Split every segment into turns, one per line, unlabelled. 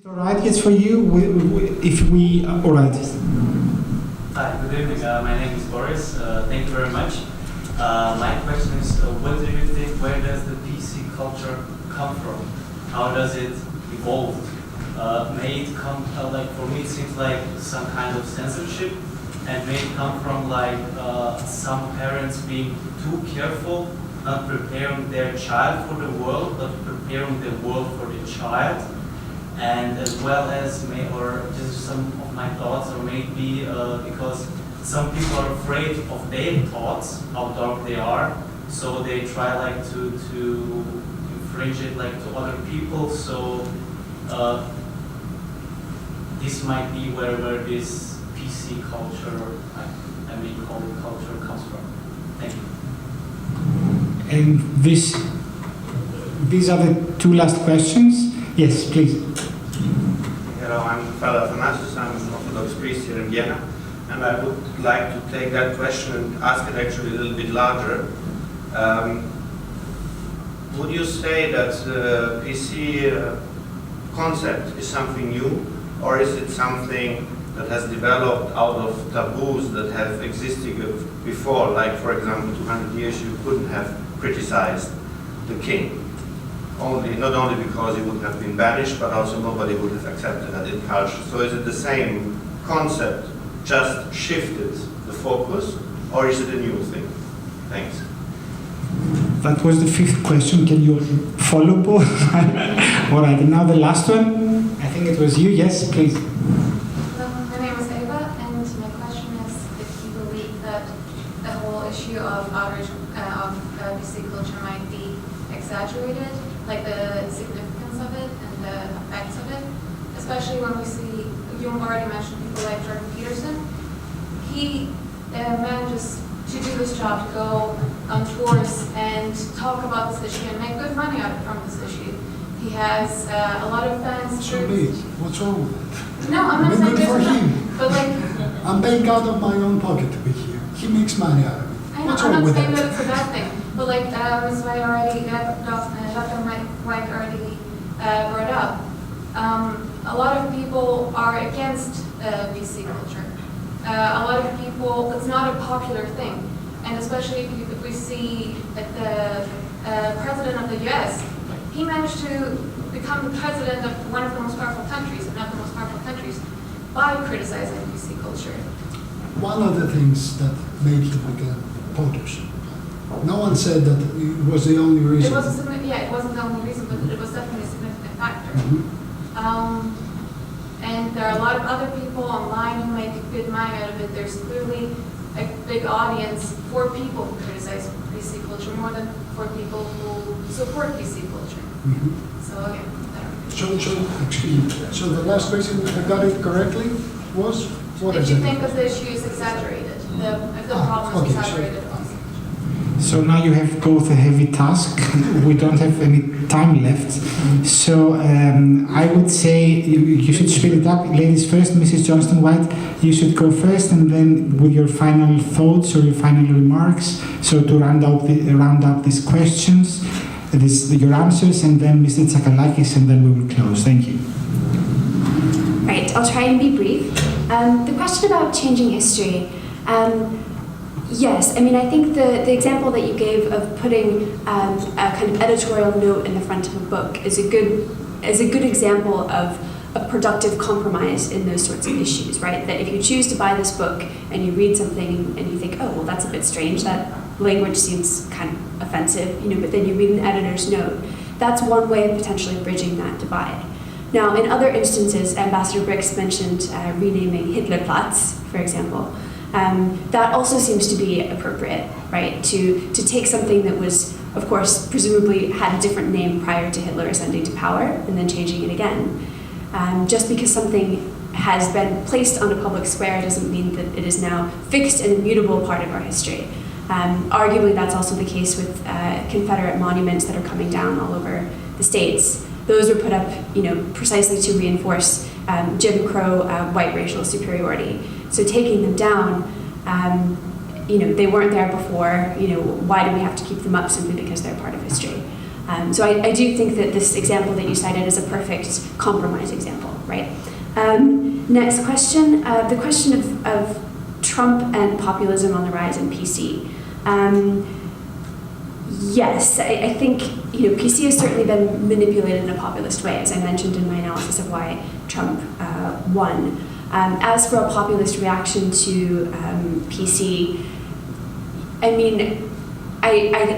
All right, yes, for you, all right.
Hi, good evening. My name is Boris. Thank you very much. My question is, what do you think, where does the PC culture come from? How does it evolve? May it come, like for me it seems like some kind of censorship, and may it come from like some parents being too careful, not preparing their child for the world, but preparing the world for the child. And as well as, or just some of my thoughts, or maybe because some people are afraid of their thoughts, how dark they are, so they try like to infringe it like to other people. So this might be where this PC culture, I mean, call it culture, comes from. Thank you.
And these are the two last questions. Yes, please.
Hello, I'm Father Thωμά. I'm an Orthodox priest here in Vienna, and I would like to take that question and ask it actually a little bit larger. Would you say that the PC concept is something new, or is it something that has developed out of taboos that have existed before? Like, for example, 200 years you couldn't have criticized the king. Not only because he would have been banished, but also nobody would have accepted that in culture. So is it the same concept, just shifted the focus, or is it a new thing? Thanks.
That was the fifth question. Can you follow, Paul? All right, and now the last one. I think it was you. Yes, please.
My name is Eva, and my question is if you believe that the whole issue of outrage of PC culture might be exaggerated, like the significance of it and the effects of it, especially when we see, you already mentioned people like Jordan Peterson. He manages to do this job, to go on tours and talk about this issue and make good money from this issue. He has a lot of fans.
What's wrong with it?
No, I'm not saying
good for him.
But like,
I'm paying out of my own pocket to be here. He makes money out of it.
I know,
What's
I'm
wrong
not
with
saying
that?
that it's a bad thing. But like Ms. White already, Dr. White already brought up, a lot of people are against PC culture. A lot of people, it's not a popular thing. And especially if we see that the president of the US, he managed to become the president of one of the most powerful countries, if not the most powerful countries, by criticizing PC culture.
One of the things that made him become POTUS. No one said that it was the only reason.
It wasn't the only reason, but it was definitely a significant factor. And there are a lot of other people online who make good money out of it. There's clearly a big audience for people who criticize PC culture more than for people who support PC culture. So again,
So the last question, if I got it correctly, was what
if
is
you
it?
think that the issue is exaggerated, if the problem is exaggerated.
So now you have both a heavy task. We don't have any time left. So I would say you should speed it up. Ladies first, Mrs. Johnston-White, you should go first, and then with your final thoughts or your final remarks. So to round up these questions, your answers, and then Mr. Tsakallaki, and then we will close. Thank you.
Right, I'll try and be brief. The question about changing history. Yes, I mean, I think the example that you gave of putting a kind of editorial note in the front of a book is a good example of a productive compromise in those sorts of issues, right? That if you choose to buy this book and you read something and you think, oh, well, that's a bit strange, that language seems kind of offensive, but then you read an editor's note, that's one way of potentially bridging that divide. Now, in other instances, Ambassador Brix mentioned renaming Hitlerplatz, for example. That also seems to be appropriate, right? To take something that was, of course, presumably had a different name prior to Hitler ascending to power and then changing it again. Just because something has been placed on a public square doesn't mean that it is now fixed and immutable part of our history. Arguably, that's also the case with Confederate monuments that are coming down all over the States. Those were put up, precisely to reinforce Jim Crow white racial superiority. So taking them down, they weren't there before. Why do we have to keep them up simply because they're part of history? So I do think that this example that you cited is a perfect compromise example, right? Next question, the question of Trump and populism on the rise in PC. Yes, I think PC has certainly been manipulated in a populist way, as I mentioned in my analysis of why Trump won. As for a populist reaction to PC, I mean, I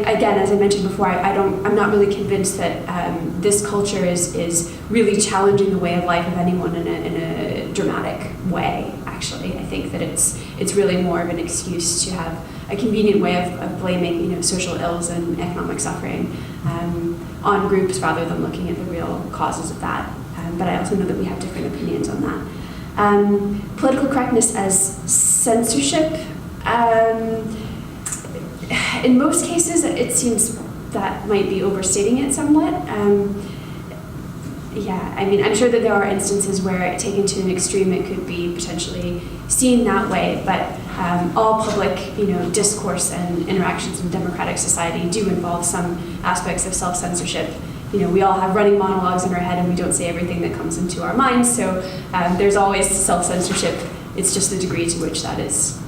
again, as I mentioned before, I'm not really convinced that this culture is really challenging the way of life of anyone in a dramatic way. Actually, I think that it's really more of an excuse to have a convenient way of blaming social ills and economic suffering on groups rather than looking at the real causes of that. But I also know that we have different opinions on that. Political correctness as censorship. In most cases, it seems that might be overstating it somewhat. Yeah, I mean, I'm sure that there are instances where, taken to an extreme, it could be potentially seen that way, but all public, discourse and interactions in democratic society do involve some aspects of self-censorship. We all have running monologues in our head and we don't say everything that comes into our minds, so there's always self-censorship. It's just the degree to which that is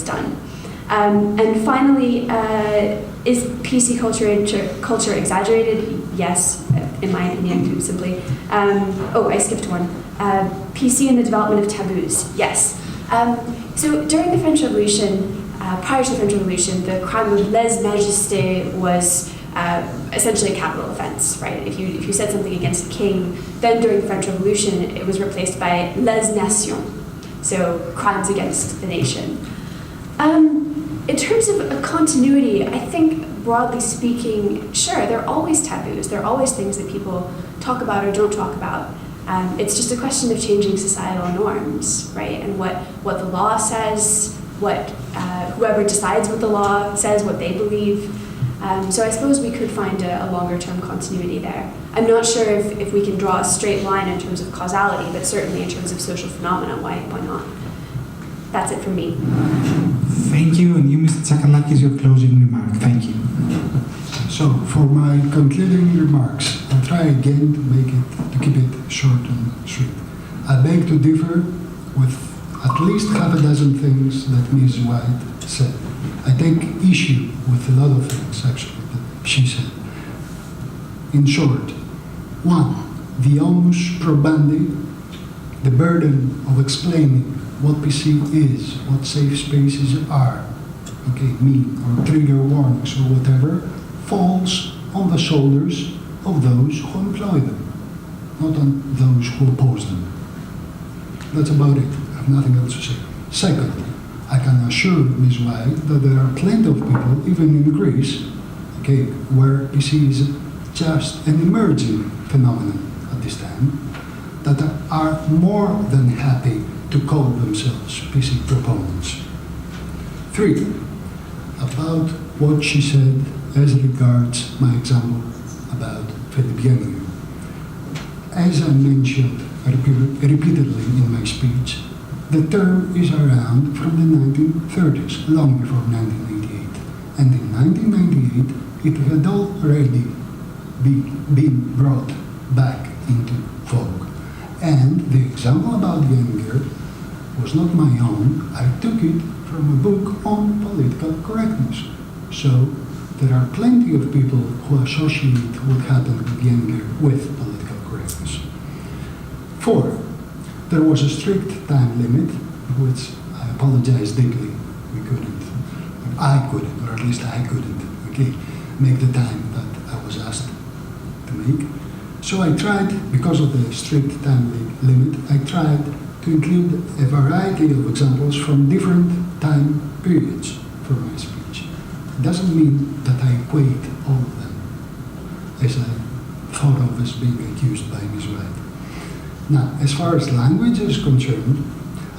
done. And finally, is PC culture exaggerated? Yes, in my opinion, simply. I skipped one. PC and the development of taboos. Yes. So during the French Revolution, prior to the French Revolution, the crime of lèse-majesté was essentially a capital offense, right? If you said something against the king, then during the French Revolution, it was replaced by lèse-nation, so crimes against the nation. In terms of a continuity, I think, broadly speaking, sure, there are always taboos. There are always things that people talk about or don't talk about. It's just a question of changing societal norms, right? And what the law says, what whoever decides what the law says, what they believe. So I suppose we could find a longer-term continuity there. I'm not sure if we can draw a straight line in terms of causality, but certainly in terms of social phenomena, why not? That's it from me.
Thank you, and you, Mr. Tsakallaki, is your closing remark. Thank you.
So, for my concluding remarks, I'll try again to keep it short and sweet. I beg to differ with at least half a dozen things that Ms. White said. I take issue with a lot of things, actually, that she said. In short, one, the onus probandi, the burden of explaining what PC is, what safe spaces are, or trigger warnings or whatever, falls on the shoulders of those who employ them, not on those who oppose them. That's about it. I have nothing else to say. Second, I can assure Ms. White that there are plenty of people, even in Greece, where PC is just an emerging phenomenon at this time, that are more than happy to call themselves PC proponents. 3, about what she said as regards my example about Viένnη. As I mentioned repeatedly in my speech, the term is around from the 1930s, long before 1998. And in 1998, it had already been brought back into vogue. And the example about Viennì was not my own. I took it from a book on political correctness. So there are plenty of people who associate what happened with Viennì with political correctness. 4, there was a strict time limit, which I apologize deeply. I couldn't, or at least I couldn't, make the time that I was asked to make. So I tried, because of the strict time limit, I tried to include a variety of examples from different time periods for my speech. It doesn't mean that I equate all of them, as I thought of as being accused by Ms. White. Now, as far as language is concerned,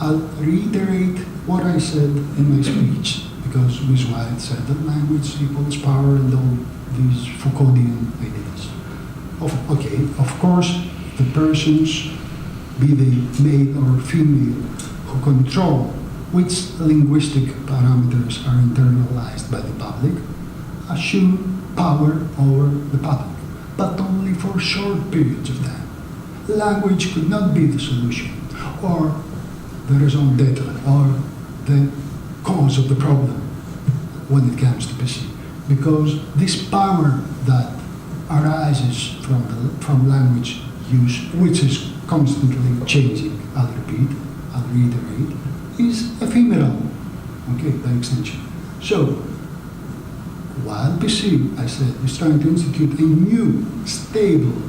I'll reiterate what I said in my speech, because Ms. White said that language equals power and all these Foucauldian ideas. Of course, the persons, be they male or female, who control which linguistic parameters are internalized by the public, assume power over the public. but only for short periods of time. Language could not be the solution, or the raison d'etre, or the cause of the problem when it comes to PC. Because this power that arises from language use, which is constantly changing, I'll repeat, I'll reiterate, is ephemeral, okay, by extension. So, while PC, I said, is trying to institute a new, stable,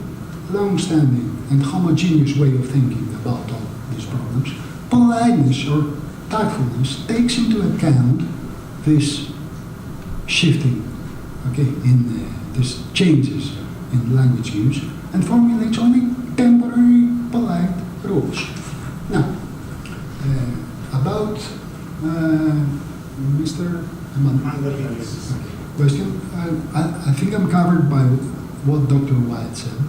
long-standing and homogeneous way of thinking about all these problems, politeness or tactfulness takes into account this shifting, okay, in these changes in language use, and formulates only temporary, polite rules. Now, about Mr. Question. I think I'm covered by what Dr. White said.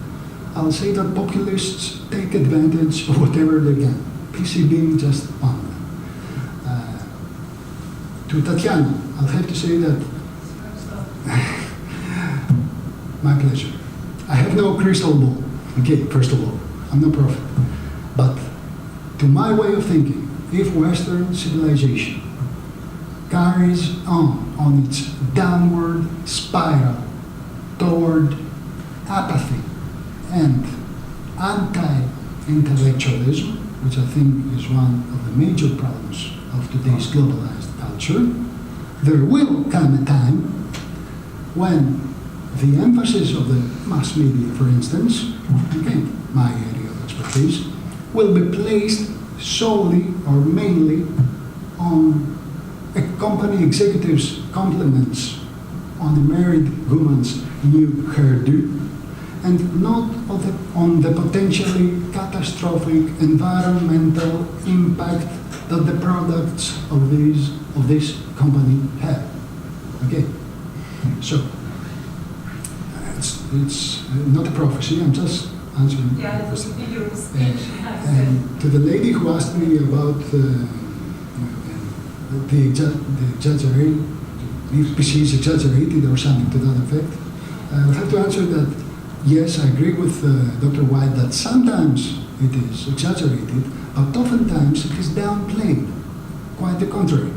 I'll say that populists take advantage of whatever they can, PC being just one. To Tatiana, I'll have to say that my pleasure. I have no crystal ball. Okay, first of all, I'm no prophet. But to my way of thinking, if Western civilization carries on its downward spiral toward apathy and anti-intellectualism, which I think is one of the major problems of today's globalized culture, there will come a time when the emphasis of the mass media, for instance, again, my area of expertise, will be placed solely or mainly on a company executive's compliments on the married woman's new hairdo, and not on the potentially catastrophic environmental impact that the products of this company have. Okay, so it's not a prophecy. I'm just answering.
Yeah,
the question.
your speech.
And to the lady who asked me about the exaggerate, if PC is exaggerated or something to that effect, I have to answer that yes, I agree with Dr. White that sometimes it is exaggerated, but oftentimes it is downplayed. Quite the contrary.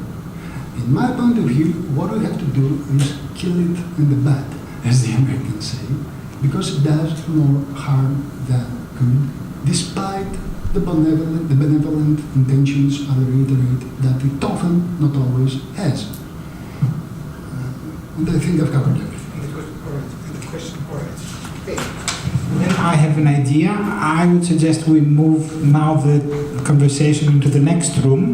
In my point of view, what we have to do is kill it in the bud, as the Americans say, because it does more harm than good, despite the benevolent intentions, I reiterate, that it often, not always, has. And I think I've covered everything.
Then I have an idea. I would suggest we move now the conversation into the next room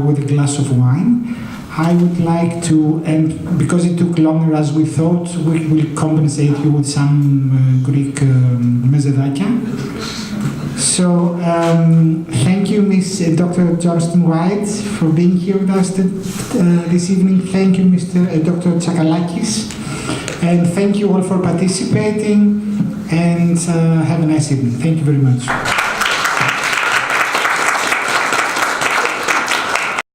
with a glass of wine. I would like to, and because it took longer as we thought, we will compensate you with some Greek mezedakia. So, thank you, Ms. Dr. Johnston White, for being here with us this evening. Thank you, Mr. Dr. Tsakallakis. And thank you all for participating, and have a nice evening. Thank you very much.